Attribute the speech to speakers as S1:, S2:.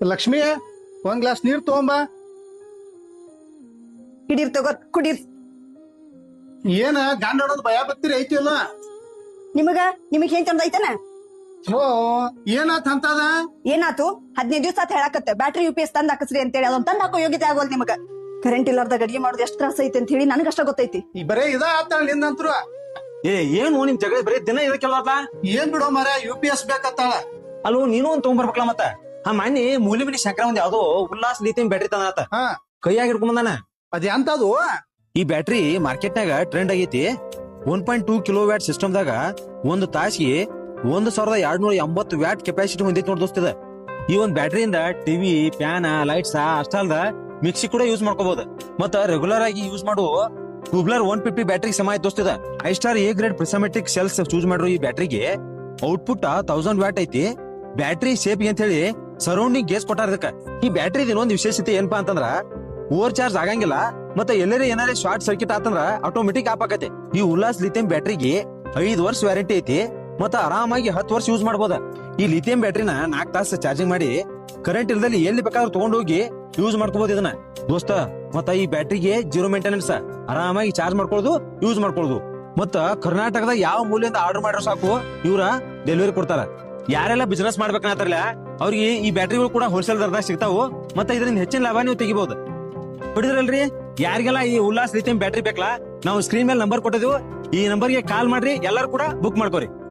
S1: ಲಕ್ಷ್ಮಿ ಒಂದ್ ಗ್ಲಾಸ್ ನೀರ್ ತಗೊಂಬ.
S2: ಹಿಡೀರ್ ತಗೋ ಕುಡೀರ್.
S1: ಏನ ಗಂಡ ಹೊಡೋದ್ ಭಯ ಬತ್ತೀರಿ ಐತಿಲ್ಲ?
S2: ನಿಮಗ್ ಏನ್ ಚಂದ ಐತನ?
S1: ಓ ಏನಾತ್ ಅಂತದ?
S2: ಏನಾತು? 15 ದಿವಸ ಹೇಳಕತ್ತೆ ಬ್ಯಾಟ್ರಿ UPS ತಂದ್ ಹಾಕಸ್ರಿ ಅಂತೇಳಿ ಅದೊಂದ್ ತಂದ್ ಹಾಕೋ ಯೋಗ್ಯತೆ ಆಗೋಲ್ ನಿಮಗ. ಕರೆಂಟ್ ಇಲ್ಲಾರ್ದಾಗ ಅಡಿಗೆ ಮಾಡೋದು ಎಷ್ಟ್ ತ್ರಾಸ ಐತಿ ಅಂತ ಹೇಳಿ ನನಗಷ್ಟ ಗೊತ್ತೈತಿ.
S1: ಈ ಬರೇ ಇದ ಆತಾಳ ನಿಂದಂತ್ರು.
S3: ಏನು ನಿಮ್ ಜಗಳ ಬರೀ ದಿನ ಇದಕ್ಕೆಲ್ಲ
S1: ಏನ್ ಬಿಡೋ ಮರ UPS ಬೇಕತ್ತಾಳ.
S3: ಅಲ್ಲೋ ನೀನು ಒಂದ್ ತಗೊಂಡ್ಬರ್ಬೇಕಲ್ಲ ಮತ್ತ. ಮೊನ್ನೆ ಮೂಲಿಬಿನಿ ಶಂಕರ ಒಂದ್ ಯಾವ್ದೋ ಉಲ್ಲಾಸ್ ಲಿಥಿಯಂ ಬ್ಯಾಟ್ರಿ ತಂದಾತ.
S1: ಹಾ
S3: ಕೈಯಾಗ ಹಿಡ್ಕೊಂಬಂದಾನ.
S1: ಅದ್ ಎಂತದು?
S3: ಈ ಬ್ಯಾಟ್ರಿ ಮಾರ್ಕೆಟ್ನಾಗ ಟ್ರೆಂಡ್ ಆಗೈತಿ. 1.2 ಕಿಲೋವ್ಯಾಟ್ ಸಿಸ್ಟಮ್ ದಾಗ ಒಂದು ತಾಸಿಗೆ 1280 ವ್ಯಾಟ್ ಕೆಪಾಸಿಟಿ ಹೊಂದೈತಿ ನೋಡ್ ದೋಸ್ತಿದ. ಈ ಒಂದ್ ಬ್ಯಾಟ್ರಿಯಿಂದ ಟಿವಿ, ಫ್ಯಾನ್, ಲೈಟ್ಸ್ ಅಷ್ಟ ಅಲ್ದ ಮಿಕ್ಸಿ ಕೂಡ ಯೂಸ್ ಮಾಡ್ಕೋಬಹುದು. ಮತ್ತ ರೆಗ್ಯುಲರ್ ಆಗಿ ಯೂಸ್ ಮಾಡುವ ಟ್ಯೂಬ್ಲರ್ 150 ಬ್ಯಾಟ್ರಿ ಸಮ ಐತಿ ದೋಸ್ತಿದ. 5 star A grade prismatic cells choose ಮಾಡಿರೋ ಈ ಬ್ಯಾಟ್ರಿಗೆ ಔಟ್ಪುಟ್ 1000 ವ್ಯಾಟ್ ಐತಿ. ಬ್ಯಾಟ್ರಿ ಸೇಫ್ ಅಂತ ಹೇಳಿ ಸರೌಂಡಿಂಗ್ ಗೇಸ್ ಕೊಟ್ಟಾರ ಇದಕ್ಕ. ಈ ಬ್ಯಾಟ್ರಿ ಇನ್ನೊಂದು ವಿಶೇಷತೆ ಏನಪ್ಪಾ ಅಂತಂದ್ರ ಓವರ್ ಚಾರ್ಜ್ ಆಗಂಗಿಲ್ಲ. ಮತ್ತೆ ಎಲ್ಲರೇ ಏನಾರೇ ಶಾರ್ಟ್ ಸರ್ಕ್ಯೂಟ್ ಆತಂದ್ರ ಆಟೋಮೆಟಿಕ್ ಆಫ್ ಆಕತೆ. ಈ ಉಲ್ಲಾಸ್ ಲಿಥಿಯಂ ಬ್ಯಾಟ್ರಿಗೆ 5 ವರ್ಷ ವ್ಯಾರಂಟಿ ಐತಿ. ಮತ್ತ ಆರಾಮಾಗಿ 10 ವರ್ಷ ಯೂಸ್ ಮಾಡಬಹುದ. ಈ ಲಿಥಿಯಂ ಬ್ಯಾಟ್ರಿನ 4 ತಾಸು ಚಾರ್ಜಿಂಗ್ ಮಾಡಿ ಕರೆಂಟ್ ಇಲ್ದಲ್ಲಿ ಎಲ್ಲಿ ಬೇಕಾದ್ರೂ ತಗೊಂಡೋಗಿ ಯೂಸ್ ಮಾಡ್ಕೋಬಹುದು ಇದನ್ನ ದೋಸ್ತ. ಮತ್ತ ಈ ಬ್ಯಾಟ್ರಿಗೆ 0 ಮೇಂಟೆನೆನ್ಸ್, ಆರಾಮಾಗಿ ಚಾರ್ಜ್ ಮಾಡ್ಕೊಳ್ಳೋದು, ಯೂಸ್ ಮಾಡ್ಕೊಳ್ಳೋದು. ಮತ್ತ ಕರ್ನಾಟಕದ ಯಾವ ಮೂಲೆಯಿಂದ ಆರ್ಡರ್ ಮಾಡಿರೋ ಸಾಕು ಇವ್ರ ಡೆಲಿವರಿ ಕೊಡ್ತಾರ. ಯಾರೆಲ್ಲ ಬಿಸ್ನೆಸ್ ಮಾಡ್ಬೇಕಂತಾರಲ್ಲ ಅವ್ರಿಗೆ ಈ ಬ್ಯಾಟ್ರಿಗಳು ಕೂಡ ಹೋಲ್ಸೇಲ್ ದರದಾಗ ಸಿಗ್ತಾವು. ಮತ್ತೆ ಇದರಿಂದ ಹೆಚ್ಚಿನ ಲಾಭ ನೀವು ತೆಗಿಬಹುದು. ಬಿಡಿದ್ರಲ್ರಿ, ಯಾರಿಗೆಲ್ಲ ಈ ಉಲ್ಲಾಸ್ ಲಿಥಿಯಂ ಬ್ಯಾಟ್ರಿ ಬೇಕಲ್ಲ, ನಾವು ಸ್ಕ್ರೀನ್ ಮೇಲೆ ನಂಬರ್ ಕೊಟ್ಟಿದ್ವು. ಈ ನಂಬರ್ಗೆ ಕಾಲ್ ಮಾಡ್ರಿ, ಎಲ್ಲರೂ ಕೂಡ ಬುಕ್ ಮಾಡ್ಕೋರಿ.